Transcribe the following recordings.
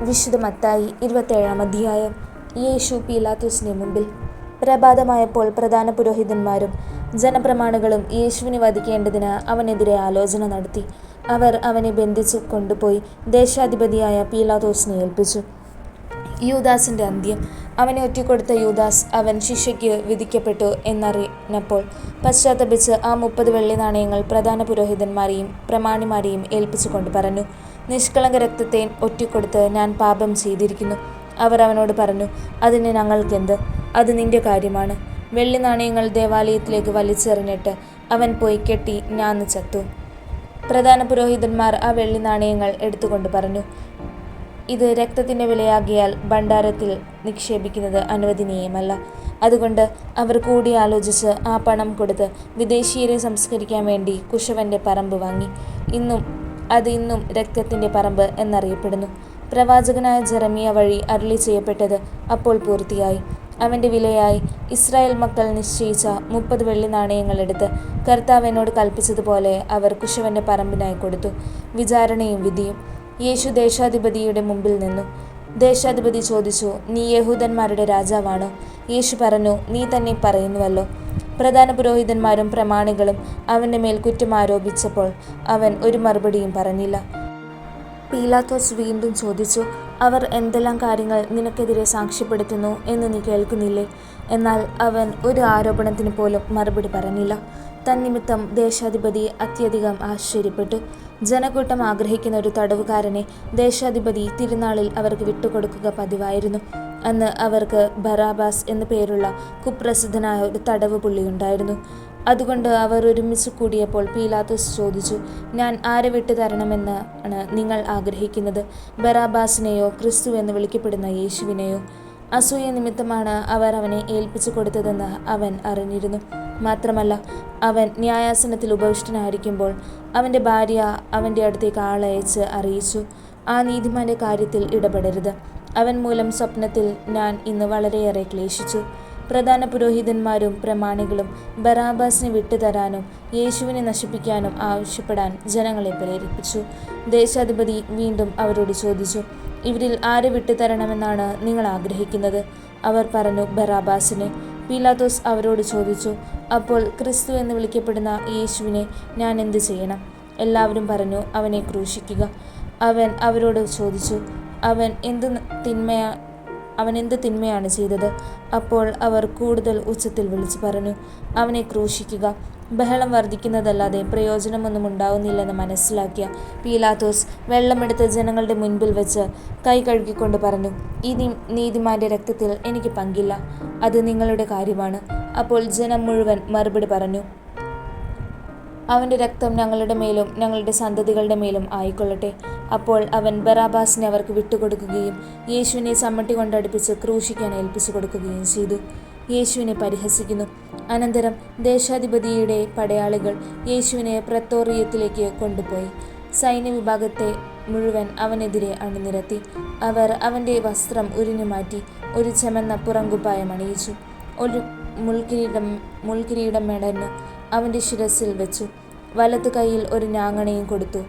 വിശുദ്ധ മത്തായി 27-ാം അധ്യായം. യേശു പീലാത്തോസിന്റെ മുമ്പിൽ. പ്രഭാതമായപ്പോൾ പ്രധാന പുരോഹിതന്മാരും ജനപ്രമാണികളും യേശുവിനെ വധിക്കേണ്ടതിന് അവനെതിരെ ആലോചന നടത്തി. അവർ അവനെ ബന്ധിച്ചു കൊണ്ടുപോയി ദേശാധിപതിയായ പീലാത്തോസിനെ ഏൽപ്പിച്ചു. യൂദാസിന്റെ അന്ത്യം. അവനെ ഒറ്റിക്കൊടുത്ത യൂദാസ് അവൻ ശിക്ഷയ്ക്ക് വിധിക്കപ്പെട്ടു എന്നറിഞ്ഞപ്പോൾ പശ്ചാത്തപിച്ച് ആ 30 വെള്ളി നാണയങ്ങൾ പ്രധാന പുരോഹിതന്മാരെയും പ്രമാണിമാരെയും ഏൽപ്പിച്ചുകൊണ്ട് പറഞ്ഞു, നിഷ്കളങ്ക രക്തത്തെ ഒറ്റിക്കൊടുത്ത് ഞാൻ പാപം ചെയ്തിരിക്കുന്നു. അവർ അവനോട് പറഞ്ഞു, അതിന് ഞങ്ങൾക്കെന്ത്? അത് നിന്റെ കാര്യമാണ്. വെള്ളി നാണയങ്ങൾ ദേവാലയത്തിലേക്ക് വലിച്ചെറിഞ്ഞിട്ട് അവൻ പോയി കെട്ടി ഞാന്ന് ചത്തു. പ്രധാന പുരോഹിതന്മാർ ആ വെള്ളി നാണയങ്ങൾ എടുത്തുകൊണ്ട് പറഞ്ഞു, ഇത് രക്തത്തിൻ്റെ വിലയാകിയാൽ ഭണ്ഡാരത്തിൽ നിക്ഷേപിക്കുന്നത് അനുവദനീയമല്ല. അതുകൊണ്ട് അവർ കൂടിയാലോചിച്ച് ആ പണം കൊടുത്ത് വിദേശീയരെ സംസ്കരിക്കാൻ വേണ്ടി കുശവൻ്റെ പറമ്പ് വാങ്ങി. ഇന്നും രക്തത്തിൻ്റെ പറമ്പ് എന്നറിയപ്പെടുന്നു. പ്രവാചകനായ ജെറമിയ വഴി അരുളി ചെയ്യപ്പെട്ടത് അപ്പോൾ പൂർത്തിയായി. അവൻ്റെ വിലയായി ഇസ്രായേൽ മക്കൾ നിശ്ചയിച്ച 30 വെള്ളി നാണയങ്ങൾ എടുത്ത് കർത്താവ് എന്നോട് കൽപ്പിച്ചതുപോലെ അവർ കുശവൻ്റെ പറമ്പിനായി കൊടുത്തു. വിചാരണയും വിധിയും. യേശു ദേശാധിപതിയുടെ മുമ്പിൽ നിന്നു. ദേശാധിപതി ചോദിച്ചു, നീ യഹൂദന്മാരുടെ രാജാവാണോ? യേശു പറഞ്ഞു, നീ തന്നെ പറയുന്നുവല്ലോ. പ്രധാന പുരോഹിതന്മാരും പ്രമാണികളും അവൻ്റെ മേൽ കുറ്റം ആരോപിച്ചപ്പോൾ അവൻ ഒരു മറുപടിയും പറഞ്ഞില്ല. പീലാത്തോസ് വീണ്ടും ചോദിച്ചു, അവർ എന്തെല്ലാം കാര്യങ്ങൾ നിനക്കെതിരെ സാക്ഷ്യപ്പെടുത്തുന്നു എന്ന് നീ കേൾക്കുന്നില്ലേ? എന്നാൽ അവൻ ഒരു ആരോപണത്തിന് പോലും മറുപടി പറഞ്ഞില്ല. തന്നിമിത്തം ദേശാധിപതി അത്യധികം ആശ്ചര്യപ്പെട്ടു. ജനക്കൂട്ടം ആഗ്രഹിക്കുന്ന ഒരു തടവുകാരനെ ദേശാധിപതി തിരുനാളിൽ അവർക്ക് വിട്ടുകൊടുക്കുക പതിവായിരുന്നു. അന്ന് അവർക്ക് ബറാബാസ് എന്നു പേരുള്ള കുപ്രസിദ്ധനായ ഒരു തടവ് പുള്ളിയുണ്ടായിരുന്നു. അതുകൊണ്ട് അവർ ഒരുമിച്ച് കൂടിയപ്പോൾ പീലാത്തോസ് ചോദിച്ചു, ഞാൻ ആരെ വിട്ടു തരണമെന്നാണ് നിങ്ങൾ ആഗ്രഹിക്കുന്നത്? ബറാബാസിനെയോ ക്രിസ്തു എന്ന് വിളിക്കപ്പെടുന്ന യേശുവിനെയോ? അസൂയ നിമിത്തമാണ് അവർ അവനെ ഏൽപ്പിച്ചു കൊടുത്തതെന്ന് അവൻ അറിഞ്ഞിരുന്നു. മാത്രമല്ല, അവൻ ന്യായാസനത്തിൽ ഉപവിഷ്ടനായിരിക്കുമ്പോൾ അവൻ്റെ ഭാര്യ അവൻ്റെ അടുത്തേക്ക് ആളയച്ച് അറിയിച്ചു, ആ നീതിമാന്റെ കാര്യത്തിൽ ഇടപെടരുത്. അവൻ മൂലം സ്വപ്നത്തിൽ ഞാൻ ഇന്ന് വളരെയേറെ ക്ലേശിച്ചു. പ്രധാന പുരോഹിതന്മാരും പ്രമാണികളും ബറാബാസിനെ വിട്ടുതരാനും യേശുവിനെ നശിപ്പിക്കാനും ആവശ്യപ്പെടാൻ ജനങ്ങളെ പ്രേരിപ്പിച്ചു. ദേശാധിപതി വീണ്ടും അവരോട് ചോദിച്ചു, ഇവരിൽ ആരെ വിട്ടുതരണമെന്നാണ് നിങ്ങൾ ആഗ്രഹിക്കുന്നത്? അവർ പറഞ്ഞു, ബറാബാസിനെ. പീലാത്തോസ് അവരോട് ചോദിച്ചു, അപ്പോൾ ക്രിസ്തു എന്ന് വിളിക്കപ്പെടുന്ന യേശുവിനെ ഞാൻ എന്ത് ചെയ്യണം? എല്ലാവരും പറഞ്ഞു, അവനെ ക്രൂശിക്കുക. അവൻ അവരോട് ചോദിച്ചു, അവൻ എന്ത് തിന്മയാണ് ചെയ്തത്? അപ്പോൾ അവർ കൂടുതൽ ഉച്ചത്തിൽ വിളിച്ചു പറഞ്ഞു, അവനെ ക്രൂശിക്കുക. ബഹളം വർദ്ധിക്കുന്നതല്ലാതെ പ്രയോജനമൊന്നും ഉണ്ടാവുന്നില്ലെന്ന് മനസ്സിലാക്കിയ പീലാത്തോസ് വെള്ളമെടുത്ത് ജനങ്ങളുടെ മുൻപിൽ വെച്ച് കൈ കഴുകിക്കൊണ്ട് പറഞ്ഞു, ഈ നീതിമാന്റെ രക്തത്തിൽ എനിക്ക് പങ്കില്ല. അത് നിങ്ങളുടെ കാര്യമാണ്. അപ്പോൾ ജനം മുഴുവൻ മറുപടി പറഞ്ഞു, അവൻ്റെ രക്തം ഞങ്ങളുടെ മേലും ഞങ്ങളുടെ സന്തതികളുടെ മേലും ആയിക്കൊള്ളട്ടെ. അപ്പോൾ അവൻ ബറാബാസിനെ അവർക്ക് വിട്ടുകൊടുക്കുകയും യേശുവിനെ ചമ്മട്ടി കൊണ്ടടുപ്പിച്ച് ക്രൂശിക്കാൻ ഏൽപ്പിച്ചു കൊടുക്കുകയും ചെയ്തു. യേശുവിനെ പരിഹസിക്കുന്നു. അനന്തരം ദേശാധിപതിയുടെ പടയാളികൾ യേശുവിനെ പ്രത്തോറിയത്തിലേക്ക് കൊണ്ടുപോയി സൈന്യവിഭാഗത്തെ മുഴുവൻ അവനെതിരെ അണിനിരത്തി. അവർ അവൻ്റെ വസ്ത്രം ഉരിഞ്ഞുമാറ്റി ഒരു ചെമന്ന പുറങ്കുപ്പായം അണിയിച്ചു. ഒരു മുൾക്കിരീടം മെടഞ്ഞ് അവൻ്റെ ശിരസിൽ വെച്ചു. വലതു കൈയിൽ ഒരു ഞാങ്ങണയും കൊടുത്തു.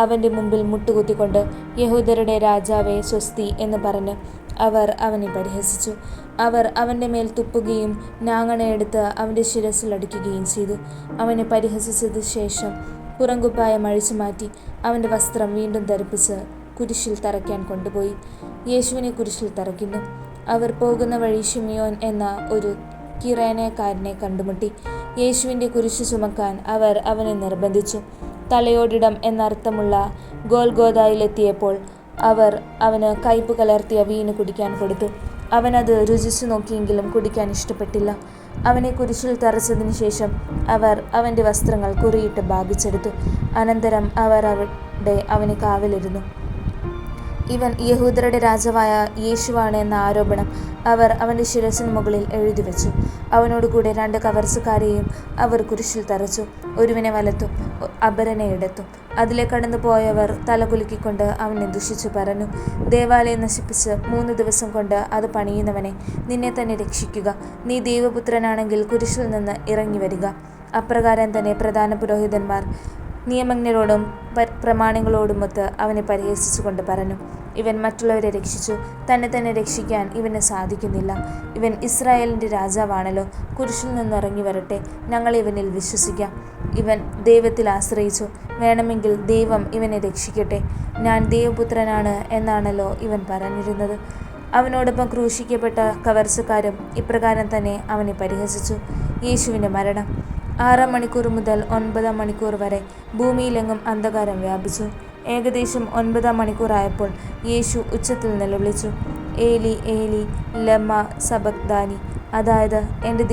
അവൻ്റെ മുമ്പിൽ മുട്ടുകുത്തിക്കൊണ്ട്, യഹൂദരുടെ രാജാവേ സ്വസ്തി എന്ന് പറഞ്ഞ് അവർ അവനെ പരിഹസിച്ചു. അവർ അവൻ്റെ മേൽ തുപ്പുകയും ഞാങ്ങണയെടുത്ത് അവൻ്റെ ശിരസിൽ അടിക്കുകയും ചെയ്തു. അവനെ പരിഹസിച്ചത് ശേഷം പുറങ്കുപ്പായം അഴിച്ചു മാറ്റി അവൻ്റെ വസ്ത്രം വീണ്ടും ധരിപ്പിച്ച് കുരിശിൽ തറയ്ക്കാൻ കൊണ്ടുപോയി. യേശുവിനെ കുരിശിൽ തറയ്ക്കുന്നു. അവർ പോകുന്ന വഴി ശിമിയോൻ എന്ന ഒരു കിറേനക്കാരനെ കണ്ടുമുട്ടി. യേശുവിൻ്റെ കുരിശ് ചുമക്കാൻ അവർ അവനെ നിർബന്ധിച്ചു. തലയോടിടം എന്നർത്ഥമുള്ള ഗോൽഗോഥായിലെത്തിയപ്പോൾ അവർ അവന് കയ്പ് കലർത്തിയ വീഞ്ഞ് കുടിക്കാൻ കൊടുത്തു. അവനത് രുചിച്ചു നോക്കിയെങ്കിലും കുടിക്കാൻ ഇഷ്ടപ്പെട്ടില്ല. അവനെ കുരിശിൽ തറച്ചതിന് ശേഷം അവർ അവൻ്റെ വസ്ത്രങ്ങൾ കുറിയിട്ട് ഭാഗിച്ചെടുത്തു. അനന്തരം അവർ അവിടെ അവന് കാവലിരുന്നു. ഇവൻ യഹൂദരുടെ രാജാവായ യേശുവാണ് എന്ന ആരോപണം അവർ അവൻ്റെ ശിരസിന് മുകളിൽ എഴുതിവെച്ചു. അവനോടുകൂടെ 2 കവർച്ചക്കാരെയും അവർ കുരിശിൽ തറച്ചു, ഒരുവനെ വലത്തും അപരനെ ഇടത്തും. അതിലെ കടന്നു പോയവർ തലകുലുക്കിക്കൊണ്ട് അവനെ ദുഷിച്ചു പറഞ്ഞു, ദേവാലയം നശിപ്പിച്ച് 3 ദിവസം കൊണ്ട് അത് പണിയുന്നവനെ, നിന്നെ തന്നെ രക്ഷിക്കുക. നീ ദൈവപുത്രനാണെങ്കിൽ കുരിശിൽ നിന്ന് ഇറങ്ങി വരിക. അപ്രകാരം തന്നെ പ്രധാന പുരോഹിതന്മാർ നിയമജ്ഞരോടും പ്രമാണികളോടുമൊത്ത് അവനെ പരിഹസിച്ചുകൊണ്ട് പറഞ്ഞു, ഇവൻ മറ്റുള്ളവരെ രക്ഷിച്ചു, തന്നെ രക്ഷിക്കാൻ ഇവന് സാധിക്കുന്നില്ല. ഇവൻ ഇസ്രായേലിൻ്റെ രാജാവാണല്ലോ. കുരിശിൽ നിന്നിറങ്ങി വരട്ടെ, ഞങ്ങൾ ഇവനിൽ വിശ്വസിക്കാം. ഇവൻ ദൈവത്തിൽ ആശ്രയിച്ചു, വേണമെങ്കിൽ ദൈവം ഇവനെ രക്ഷിക്കട്ടെ. ഞാൻ ദൈവപുത്രനാണ് എന്നാണല്ലോ ഇവൻ പറഞ്ഞിരുന്നത്. അവനോടൊപ്പം ക്രൂശിക്കപ്പെട്ട കവർച്ചക്കാരും ഇപ്രകാരം തന്നെ അവനെ പരിഹസിച്ചു. യേശുവിൻ്റെ മരണം. 6 മണിക്കൂർ മുതൽ 9 മണിക്കൂർ വരെ ഭൂമിയിലെങ്ങും അന്ധകാരം വ്യാപിച്ചു. ഏകദേശം 9 മണിക്കൂറായപ്പോൾ യേശു ഉച്ചത്തിൽ നിലവിളിച്ചു, ഏലി ഏലി ലമ്മ സബക്താനി, അതായത് എൻ്റെ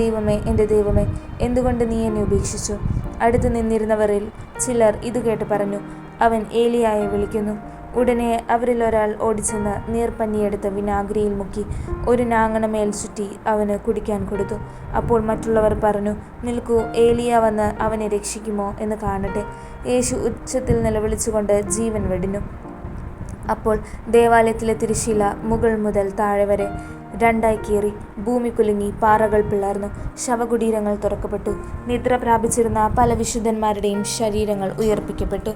ദൈവമേ, എന്തുകൊണ്ട് നീ എന്നെ ഉപേക്ഷിച്ചു. അടുത്ത് നിന്നിരുന്നവരിൽ ചിലർ ഇത് കേട്ട് പറഞ്ഞു, അവൻ ഏലിയായെ വിളിക്കുന്നു. ഉടനെ അവരിൽ ഒരാൾ ഓടിച്ചെന്ന് നീർപ്പഞ്ഞിയെടുത്ത് വിനാഗിരിയിൽ മുക്കി ഒരു നാങ്ങണമേൽ ചുറ്റി അവന് കുടിക്കാൻ കൊടുത്തു. അപ്പോൾ മറ്റുള്ളവർ പറഞ്ഞു, നിൽക്കൂ, ഏലിയ വന്ന് അവനെ രക്ഷിക്കുമോ എന്ന് കാണട്ടെ. യേശു ഉച്ചത്തിൽ നിലവിളിച്ചുകൊണ്ട് ജീവൻ വെടിഞ്ഞു. അപ്പോൾ ദേവാലയത്തിലെ തിരശ്ശീല മുകൾ മുതൽ താഴെ വരെ 2 കീറി, ഭൂമി കുലുങ്ങി, പാറകൾ പിളർന്നു, ശവകുടീരങ്ങൾ തുറക്കപ്പെട്ടു. നിദ്ര പ്രാപിച്ചിരുന്ന പല വിശുദ്ധന്മാരുടെയും ശരീരങ്ങൾ ഉയർപ്പിക്കപ്പെട്ടു.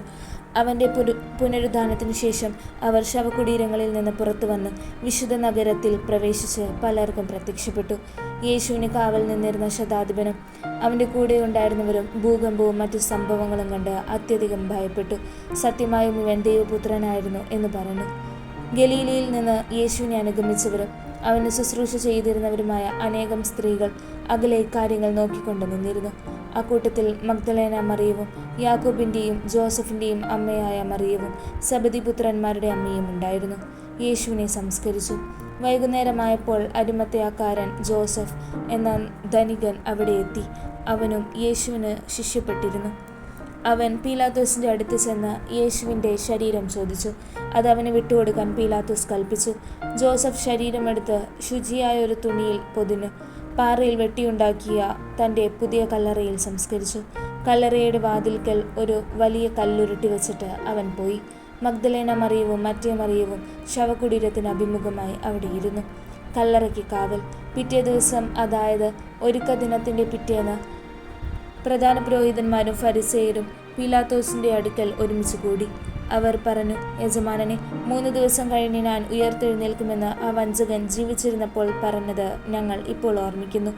അവൻ്റെ പുനരുദ്ധാനത്തിനു ശേഷം അവർ ശവകുടീരങ്ങളിൽ നിന്ന് പുറത്തു വന്ന് വിശുദ്ധ നഗരത്തിൽ പ്രവേശിച്ച് പലർക്കും പ്രത്യക്ഷപ്പെട്ടു. യേശുവിന് കാവൽ നിന്നിരുന്ന ശതാധിപനും അവൻ്റെ കൂടെ ഉണ്ടായിരുന്നവരും ഭൂകമ്പവും മറ്റു സംഭവങ്ങളും കണ്ട് അത്യധികം ഭയപ്പെട്ടു. സത്യമായും ഇവൻ ദൈവപുത്രനായിരുന്നു എന്ന് പറഞ്ഞു. ഗലീലയിൽ നിന്ന് യേശുവിനെ അനുഗമിച്ചവരും അവന് ശുശ്രൂഷ ചെയ്തിരുന്നവരുമായ അനേകം സ്ത്രീകൾ അകലെ ഇക്കാര്യങ്ങൾ നോക്കിക്കൊണ്ട് നിന്നിരുന്നു. അക്കൂട്ടത്തിൽ മഗ്ദലേന മറിയവും യാക്കോബിൻ്റെയും ജോസഫിൻ്റെയും അമ്മയായ മറിയവും സബദിപുത്രന്മാരുടെ അമ്മയും ഉണ്ടായിരുന്നു. യേശുവിനെ സംസ്കരിച്ചു. വൈകുന്നേരമായപ്പോൾ അരിമത്തയാക്കാരൻ ജോസഫ് എന്ന ധനികൻ അവിടെ എത്തി. അവനും യേശുവിന് ശിഷ്യപ്പെട്ടിരുന്നു. അവൻ പീലാത്തോസിൻ്റെ അടുത്ത് ചെന്ന് യേശുവിൻ്റെ ശരീരം ചോദിച്ചു. അത് അവന് വിട്ടുകൊടുക്കാൻ പീലാത്തോസ് കൽപ്പിച്ചു. ജോസഫ് ശരീരമെടുത്ത് ശുചിയായ ഒരു തുണിയിൽ പൊതിഞ്ഞു പാറയിൽ വെട്ടിയുണ്ടാക്കിയ തൻ്റെ പുതിയ കല്ലറയിൽ സംസ്കരിച്ചു. കല്ലറയുടെ വാതിൽക്കൽ ഒരു വലിയ കല്ലുരുട്ടി വെച്ചിട്ട് അവൻ പോയി. മഗ്ദലേന മറിയവും മറ്റേ മറിയവും ശവകുടീരത്തിന് അഭിമുഖമായി അവിടെ ഇരുന്നു. കല്ലറയ്ക്ക് കാവൽ. പിറ്റേ ദിവസം, അതായത് ഒരുക്ക ദിനത്തിൻ്റെ പിറ്റേന്ന്, പ്രധാന പുരോഹിതന്മാരും ഫരിസേയരും പീലാത്തോസിൻ്റെ അടുക്കൽ ഒരുമിച്ച് കൂടി. അവർ പറഞ്ഞു, യജമാനനെ, 3 ദിവസം കഴിഞ്ഞ് ഞാൻ ഉയർത്തെഴുന്നേൽക്കുമെന്ന് ആ വഞ്ചകൻ ജീവിച്ചിരുന്നപ്പോൾ പറഞ്ഞത് ഞങ്ങൾ ഇപ്പോൾ ഓർമ്മിക്കുന്നു.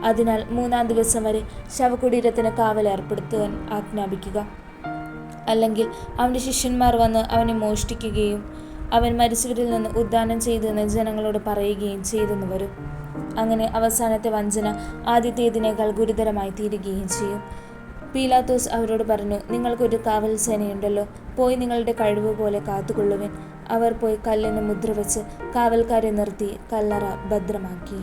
അതിനാൽ 3-ാം ദിവസം വരെ ശവകുടീരത്തിന് കാവൽ ഏർപ്പെടുത്താൻ ആജ്ഞാപിക്കുക. അല്ലെങ്കിൽ അവൻ്റെ ശിഷ്യന്മാർ വന്ന് അവനെ മോഷ്ടിക്കുകയും അവൻ മരിച്ചവരിൽ നിന്ന് ഉദ്ധാനം ചെയ്തെന്ന് ജനങ്ങളോട് പറയുകയും ചെയ്തെന്ന് വരും. അങ്ങനെ അവസാനത്തെ വഞ്ചന ആദ്യത്തേതിനേക്കാൾ ഗുരുതരമായി തീരുകയും ചെയ്യും. പീലാത്തോസ് അവരോട് പറഞ്ഞു, നിങ്ങൾക്കൊരു കാവൽ സേനയുണ്ടല്ലോ, പോയി നിങ്ങളുടെ കഴിവ് പോലെ കാത്തുകൊള്ളുവിൻ. അവർ പോയി കല്ലിന് മുദ്ര വെച്ച് കാവൽക്കാരെ നിർത്തി കല്ലറ ഭദ്രമാക്കി.